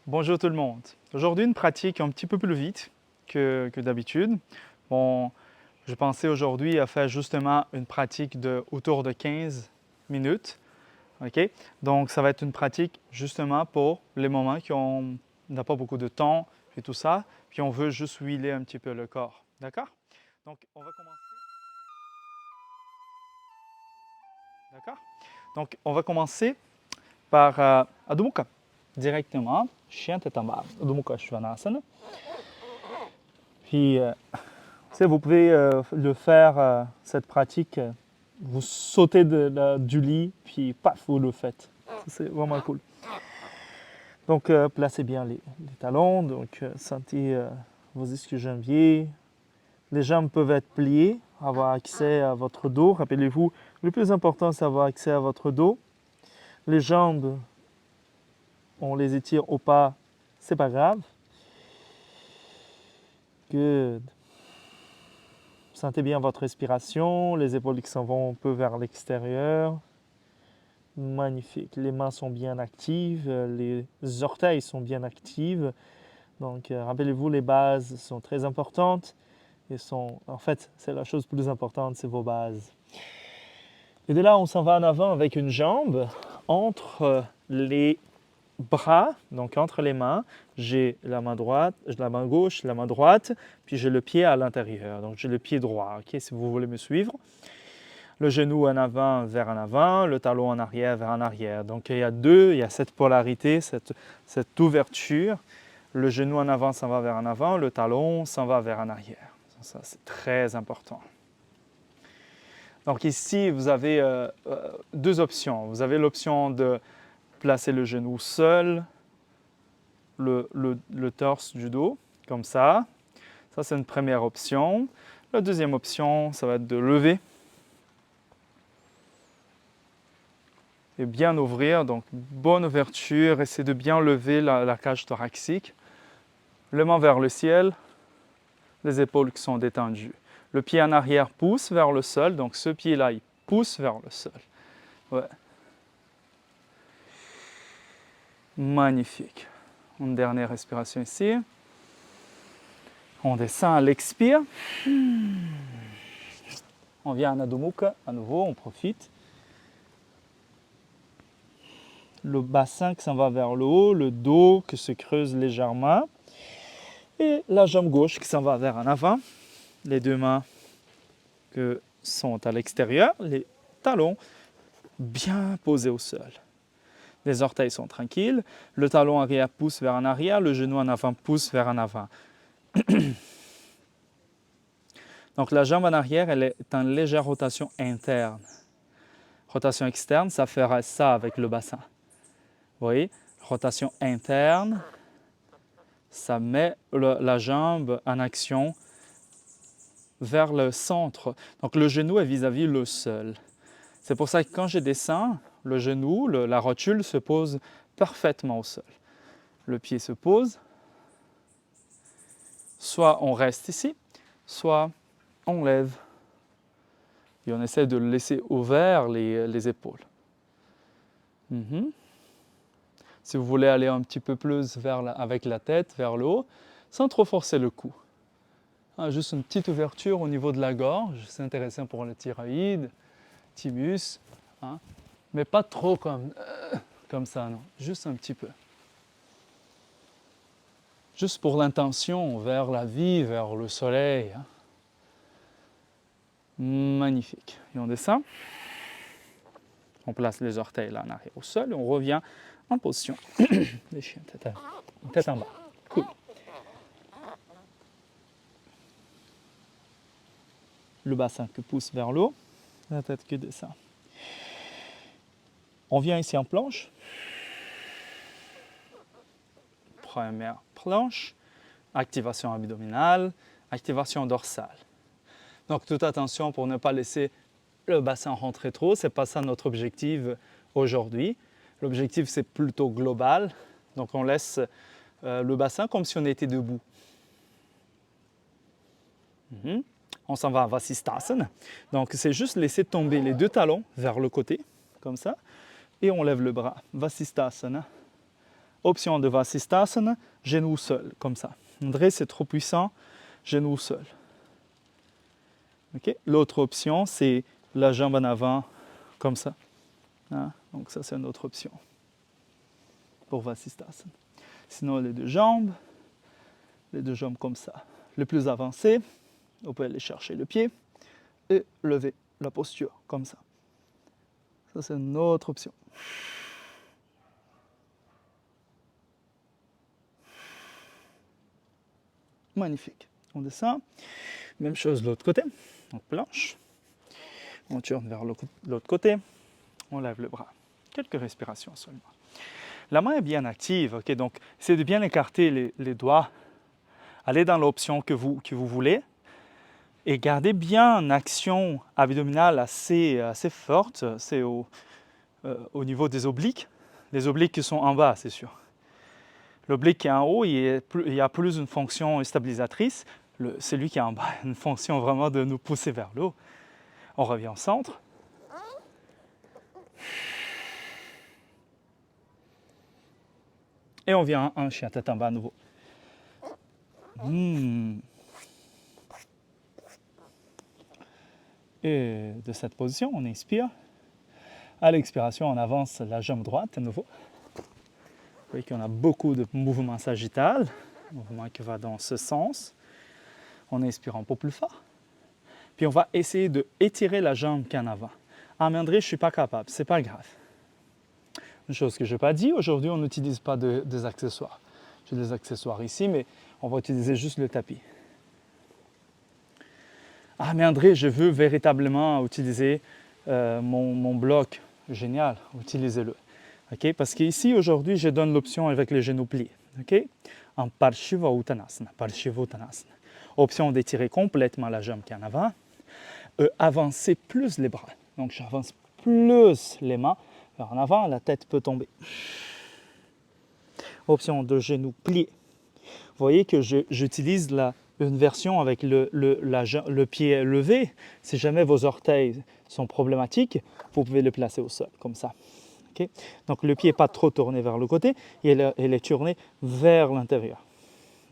Bonjour tout le monde. Aujourd'hui, une pratique un petit peu plus vite que d'habitude. Bon, je pensais aujourd'hui à faire justement une pratique autour de 15 minutes. OK? Donc, ça va être une pratique justement pour les moments qu'on n'a pas beaucoup de temps et tout ça, puis on veut juste huiler un petit peu le corps. D'accord? Donc, on va commencer. D'accord? Donc, on va commencer par Adho Mukha. Directement, chien tête en bas. Adho Mukha Svanasana. Puis, vous pouvez le faire, cette pratique, vous sautez du lit, puis paf, vous le faites. C'est vraiment cool. Donc, placez bien les talons, donc sentez vos ischio-jambiers. Les jambes peuvent être pliées, avoir accès à votre dos. Rappelez-vous, le plus important, c'est avoir accès à votre dos. Les jambes, on les étire au pas, c'est pas grave. Good. Sentez bien votre respiration, les épaules qui s'en vont un peu vers l'extérieur. Magnifique. Les mains sont bien actives, les orteils sont bien actifs. Donc, rappelez-vous, les bases sont très importantes. En fait, c'est la chose plus importante, c'est vos bases. Et de là, on s'en va en avant avec une jambe entre les bras, donc entre les mains. J'ai la main droite, la main gauche, la main droite, puis j'ai le pied à l'intérieur. Donc, j'ai le pied droit, ok, si vous voulez me suivre. Le genou en avant vers en avant, le talon en arrière vers en arrière. Donc il y a cette polarité, cette ouverture. Le genou en avant s'en va vers en avant, le talon s'en va vers en arrière. Ça, c'est très important. Donc ici, vous avez deux options. Vous avez l'option de placer le genou seul, le torse du dos, comme ça. Ça, c'est une première option. La deuxième option, ça va être de lever et bien ouvrir, donc bonne ouverture, essayez de bien lever la cage thoracique, les mains vers le ciel, les épaules qui sont détendues. Le pied en arrière pousse vers le sol, donc ce pied-là, il pousse vers le sol. Ouais. Magnifique. Une dernière respiration ici. On descend à l'expire. On vient en Adho Mukha, à nouveau, on profite. Le bassin qui s'en va vers le haut, le dos qui se creuse légèrement. Et la jambe gauche qui s'en va vers en avant. Les deux mains qui sont à l'extérieur, les talons bien posés au sol. Les orteils sont tranquilles, le talon arrière pousse vers en arrière, le genou en avant pousse vers en avant. Donc la jambe en arrière, elle est en légère rotation interne. Rotation externe, ça fera ça avec le bassin. Vous voyez, rotation interne, ça met la jambe en action vers le centre. Donc le genou est vis-à-vis le sol. C'est pour ça que quand je descends, le genou, la rotule se pose parfaitement au sol. Le pied se pose. Soit on reste ici, soit on lève. Et on essaie de laisser ouvert les épaules. Si vous voulez aller un petit peu plus avec la tête vers le haut, sans trop forcer le cou. Juste une petite ouverture au niveau de la gorge, c'est intéressant pour le thyroïde, thymus, mais pas trop comme ça, non, juste un petit peu. Juste pour l'intention vers la vie, vers le soleil. Magnifique. Et on descend. On place les orteils là en arrière au sol et on revient en position des chiens, tête en bas. Cool. Le bassin qui pousse vers le haut, la tête qui descend. On vient ici en planche. Première planche, activation abdominale, activation dorsale. Donc toute attention pour ne pas laisser le bassin rentrer trop, ce n'est pas ça notre objectif aujourd'hui. L'objectif c'est plutôt global, donc on laisse le bassin comme si on était debout. On s'en va à Vasisthasana, donc c'est juste laisser tomber les deux talons vers le côté, comme ça, et on lève le bras. Vasisthasana. option de Vasisthasana, genou seul, comme ça. André, c'est trop puissant, genou seul. Okay? L'autre option, c'est la jambe en avant, comme ça. Hein? Donc ça, c'est une autre option pour Vasisthasana. Sinon, les deux jambes comme ça. Le plus avancé, on peut aller chercher le pied et lever la posture, comme ça. Ça, c'est une autre option. Magnifique. On descend. Même chose de l'autre côté. Donc planche. On tourne vers l'autre côté. On lève le bras. Quelques respirations seulement. La main est bien active. Okay? Donc, essayez de bien écarter les doigts. Allez dans l'option que vous voulez. Et gardez bien une action abdominale assez forte. C'est au niveau des obliques. Les obliques qui sont en bas, c'est sûr. L'oblique qui est en haut, il y a plus une fonction stabilisatrice. Celui qui est en bas, une fonction vraiment de nous pousser vers le haut. On revient au centre. Et on vient en chien tête en bas à nouveau. Et de cette position, on inspire. À l'expiration, on avance la jambe droite à nouveau. Vous voyez qu'on a beaucoup de mouvements sagittal, mouvement qui va dans ce sens. On inspire un peu plus fort. Puis on va essayer d'étirer la jambe qui est en avant. Ah, mais André, je ne suis pas capable, c'est pas grave. Une chose que je n'ai pas dit, aujourd'hui, on n'utilise pas des accessoires. J'ai des accessoires ici, mais on va utiliser juste le tapis. Ah, mais André, je veux véritablement utiliser mon bloc. Génial, utilisez-le. Okay? Parce qu'ici, aujourd'hui, je donne l'option avec les genoux pliés. Okay? En Parshiva Uttanasana. Option d'étirer complètement la jambe qui est en avant. Avancer plus les bras. Donc, j'avance plus les mains vers en avant, la tête peut tomber. Option de genoux pliés. Vous voyez que j'utilise une version avec le pied levé. Si jamais vos orteils sont problématiques, vous pouvez le placer au sol, comme ça. Okay? Donc, le pied n'est pas trop tourné vers le côté, il est tourné vers l'intérieur.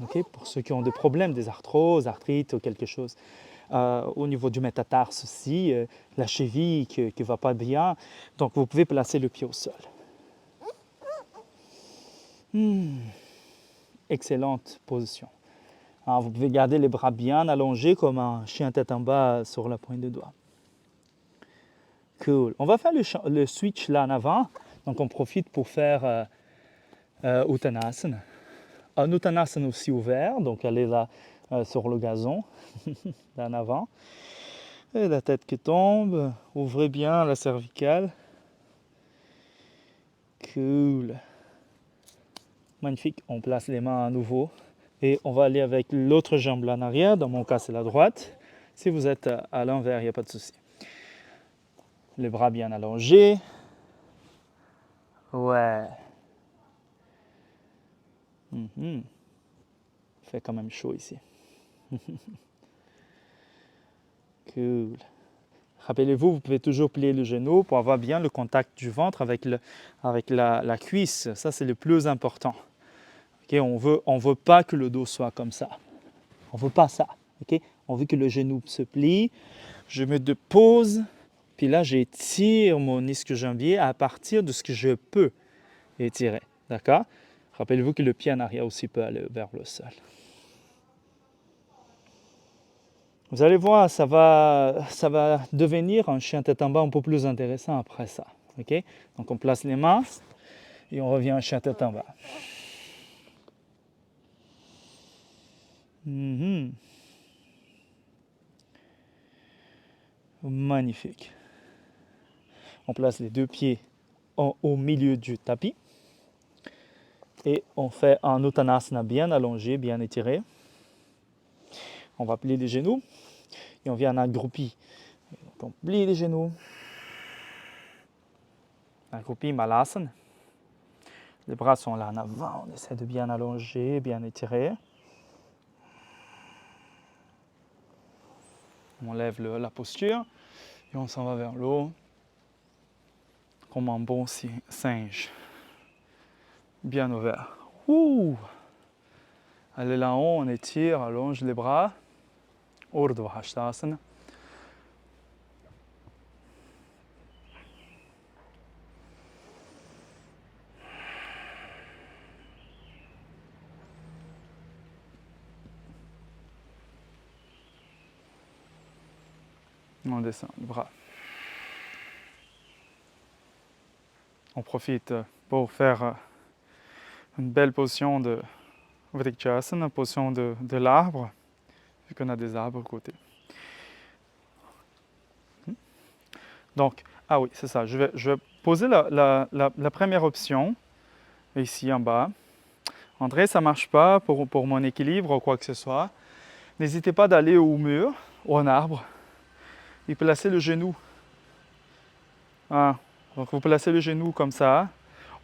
Okay? Pour ceux qui ont des problèmes, des arthroses, arthrites ou quelque chose. Au niveau du métatarse aussi, la cheville qui ne va pas bien. Donc, vous pouvez placer le pied au sol. Excellente position. Alors, vous pouvez garder les bras bien allongés comme un chien tête en bas sur la pointe des doigts. Cool. On va faire le switch là en avant. Donc, on profite pour faire Uttanasana. Un Uttanasana aussi ouvert. Donc, allez là sur le gazon, là en avant. Et la tête qui tombe. Ouvrez bien la cervicale. Cool. Magnifique. On place les mains à nouveau. Et on va aller avec l'autre jambe là en arrière. Dans mon cas, c'est la droite. Si vous êtes à l'envers, il n'y a pas de souci. Les bras bien allongés. Ouais. Il fait quand même chaud ici. Cool. Rappelez-vous, vous pouvez toujours plier le genou pour avoir bien le contact du ventre avec la cuisse. Ça, c'est le plus important. Okay? On veut pas que le dos soit comme ça. On ne veut pas ça. Okay? On veut que le genou se plie. Je me dépose. Puis là, j'étire mon ischio-jambier à partir de ce que je peux étirer. D'accord? Rappelez-vous que le pied en arrière aussi peut aller vers le sol. Vous allez voir, ça va devenir un chien tête en bas un peu plus intéressant après ça. Okay? Donc, on place les mains et on revient en chien tête en bas. Magnifique. On place les deux pieds au milieu du tapis. Et on fait un Uttanasana bien allongé, bien étiré. On va plier les genoux. Et on vient en accroupi. Donc on plie les genoux. Accroupi, Malasana. Les bras sont là en avant. On essaie de bien allonger, bien étirer. On lève la posture. Et on s'en va vers le haut. Comme un bon singe. bien ouvert. Ouh. Allez là-haut, on étire, allonge les bras. Urdhva Hastasana. On descend les bras. On profite pour faire une belle position de Vrikchasana, position de l'arbre, vu qu'on a des arbres à côté. Donc, ah oui, c'est ça. Je vais poser la première option, ici en bas. André, ça ne marche pas pour mon équilibre ou quoi que ce soit. N'hésitez pas d'aller au mur ou un arbre et placer le genou. Ah, donc vous placez le genou comme ça.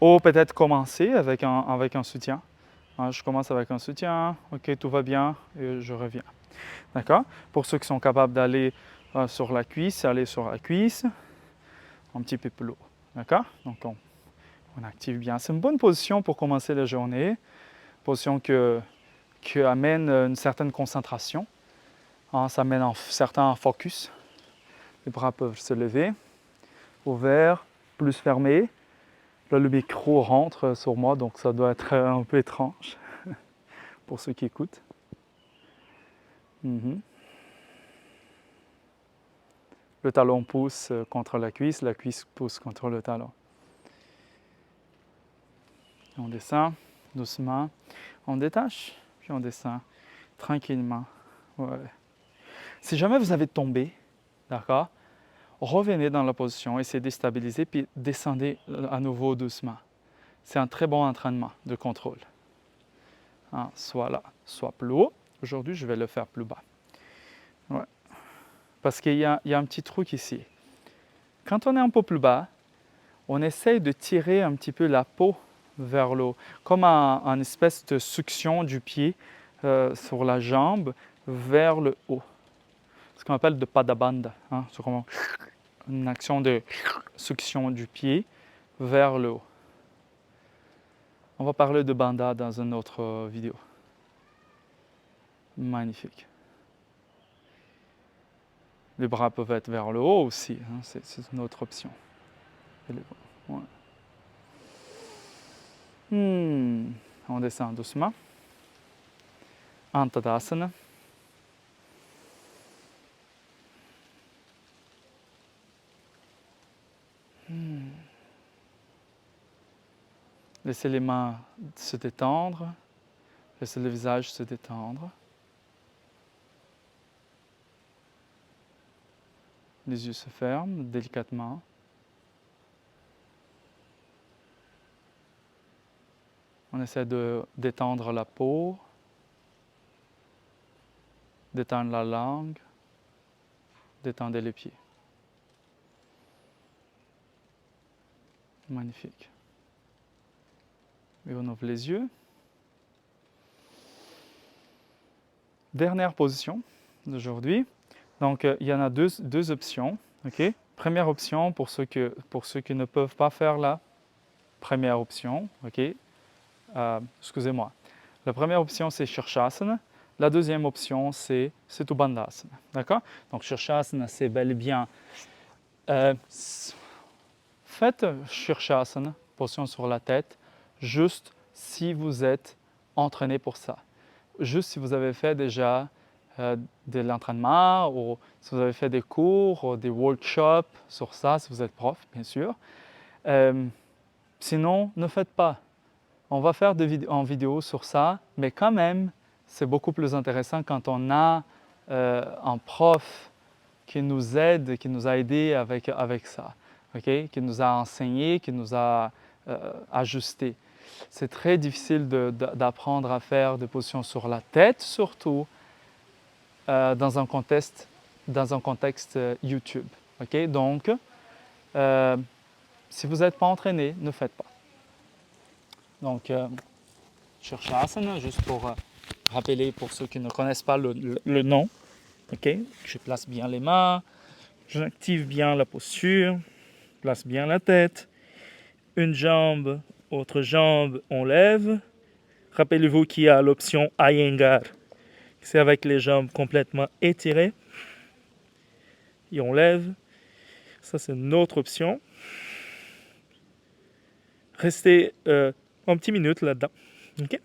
Ou peut-être commencer avec un soutien. Ah, je commence avec un soutien. Ok, tout va bien et je reviens. D'accord? Pour ceux qui sont capables d'aller sur la cuisse, aller sur la cuisse. Un petit peu plus lourd. D'accord? Donc on active bien. C'est une bonne position pour commencer la journée. Position qui amène une certaine concentration. Ça amène un certain focus. Les bras peuvent se lever. Ouvert, plus fermé. Là, le micro rentre sur moi, donc ça doit être un peu étrange pour ceux qui écoutent. Le talon pousse contre la cuisse pousse contre le talon. On descend doucement, on détache, puis on descend tranquillement. Ouais. Si jamais vous avez tombé, d'accord, revenez dans la position, essayez de stabiliser, puis descendez à nouveau doucement. C'est un très bon entraînement de contrôle. Soit là, soit plus haut. Aujourd'hui, je vais le faire plus bas. Ouais. Parce qu'il y a un petit truc ici. Quand on est un peu plus bas, on essaye de tirer un petit peu la peau vers le haut, comme une espèce de succion du pied sur la jambe vers le haut. Ce qu'on appelle de padabandha. C'est vraiment une action de succion du pied vers le haut. On va parler de bandha dans une autre vidéo. Magnifique. Les bras peuvent être vers le haut aussi, c'est une autre option. Ouais. On descend doucement. Antadasana. Laissez les mains se détendre. Laissez le visage se détendre. Les yeux se ferment délicatement. On essaie de détendre la peau, détendre la langue, détendre les pieds. Magnifique. Et on ouvre les yeux. Dernière position d'aujourd'hui. Donc, il y en a deux options. Okay? Première option pour ceux qui ne peuvent pas faire la première option. Okay? Excusez-moi. La première option, c'est Shirshasana. La deuxième option, c'est Setu Bandhasana. D'accord? Donc, Shirshasana, c'est bel et bien. Faites Shirshasana, position sur la tête, juste si vous êtes entraîné pour ça. Juste si vous avez fait déjà de l'entraînement ou si vous avez fait des cours ou des workshops sur ça, si vous êtes prof, bien sûr. Sinon, ne faites pas. On va faire en vidéo sur ça, mais quand même, c'est beaucoup plus intéressant quand on a un prof qui nous aide, qui nous a aidés avec ça, okay? Qui nous a enseigné, qui nous a ajusté. C'est très difficile d'apprendre à faire des positions sur la tête, surtout dans un contexte YouTube. Okay? Donc, si vous n'êtes pas entraîné, ne faites pas. Donc, Shirshasana, juste pour rappeler pour ceux qui ne connaissent pas le nom. Okay? Je place bien les mains, j'active bien la posture, place bien la tête, une jambe Autre jambe, on lève. Rappelez-vous qu'il y a l'option Iyengar. C'est avec les jambes complètement étirées. Et on lève. Ça, c'est une autre option. Restez un petit minute là-dedans. OK?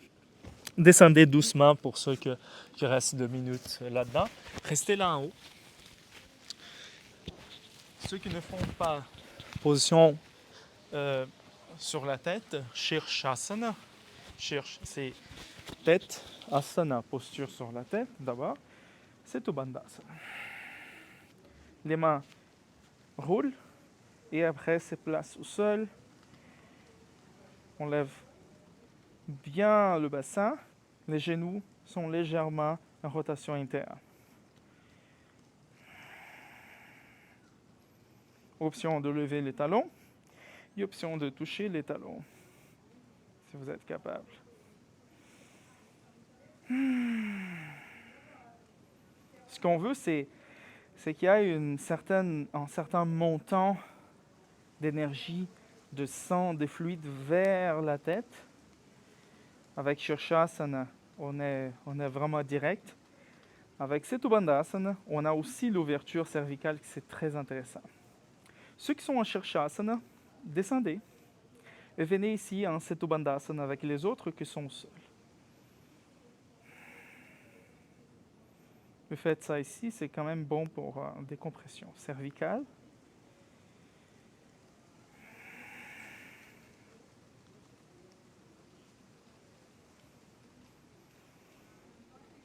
Descendez doucement pour ceux qui restent 2 minutes là-dedans. Restez là en haut. Ceux qui ne font pas position sur la tête, Shirshasana. Shirsh, c'est tête, asana, posture sur la tête d'abord. C'est Bandhasana. Les mains roulent et après se placent au sol. On lève bien le bassin. Les genoux sont légèrement en rotation interne. Option de lever les talons et option de toucher les talons, si vous êtes capable. Ce qu'on veut, c'est qu'il y ait un certain montant d'énergie, de sang, de fluide vers la tête. Avec Shirshasana, on est vraiment direct. Avec Setu Bandhasana, on a aussi l'ouverture cervicale, qui c'est très intéressant. Ceux qui sont en Shirshasana, descendez et venez ici en Setu Bandhasana avec les autres qui sont seuls. Vous faites ça ici, c'est quand même bon pour décompression cervicale.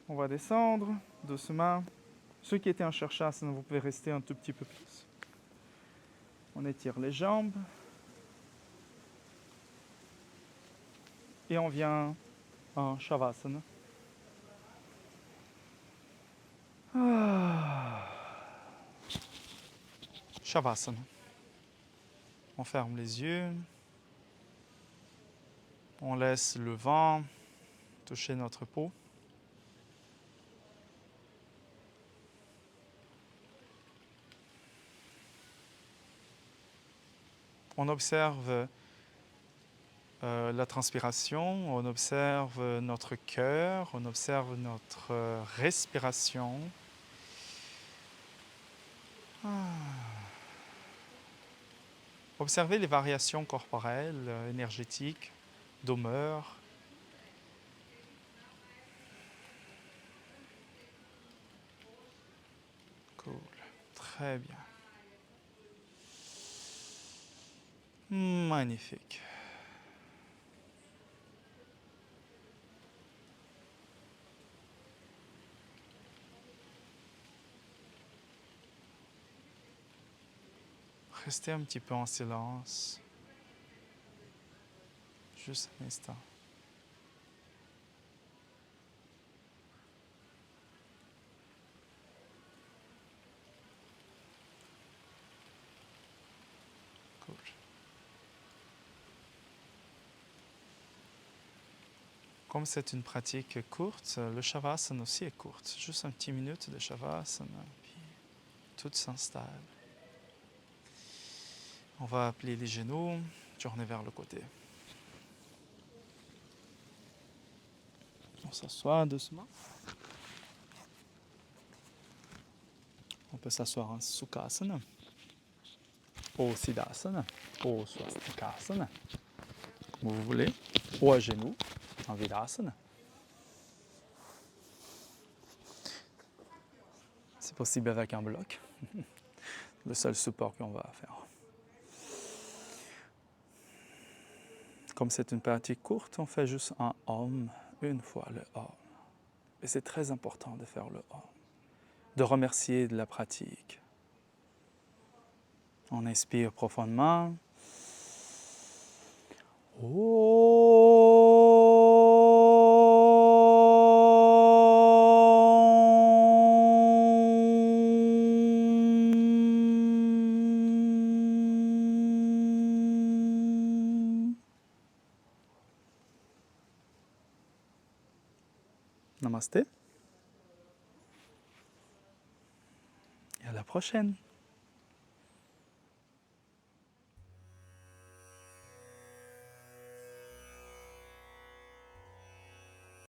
On va descendre doucement. Ceux qui étaient en Shirshasana, vous pouvez rester un tout petit peu plus. On étire les jambes. Et on vient en Shavasana. Shavasana. On ferme les yeux. On laisse le vent toucher notre peau. On observe la transpiration, on observe notre cœur, on observe notre respiration. Observez les variations corporelles, énergétiques, d'humeur. Cool, très bien. Magnifique. Restez un petit peu en silence. Juste un instant. Cool. Comme c'est une pratique courte, le Shavasana aussi est courte. Juste un petit minute de Shavasana, puis tout s'installe. On va plier les genoux, tourner vers le côté. On s'assoit doucement. On peut s'asseoir en Sukhasana, ou Siddhasana, ou Swastikasana, comme vous voulez, ou à genoux, en Virasana. C'est possible avec un bloc, le seul support qu'on va faire. Comme c'est une pratique courte, on fait juste un Om, une fois le Om. Et c'est très important de faire le Om, de remercier de la pratique. On inspire profondément. Namasté. Et à la prochaine.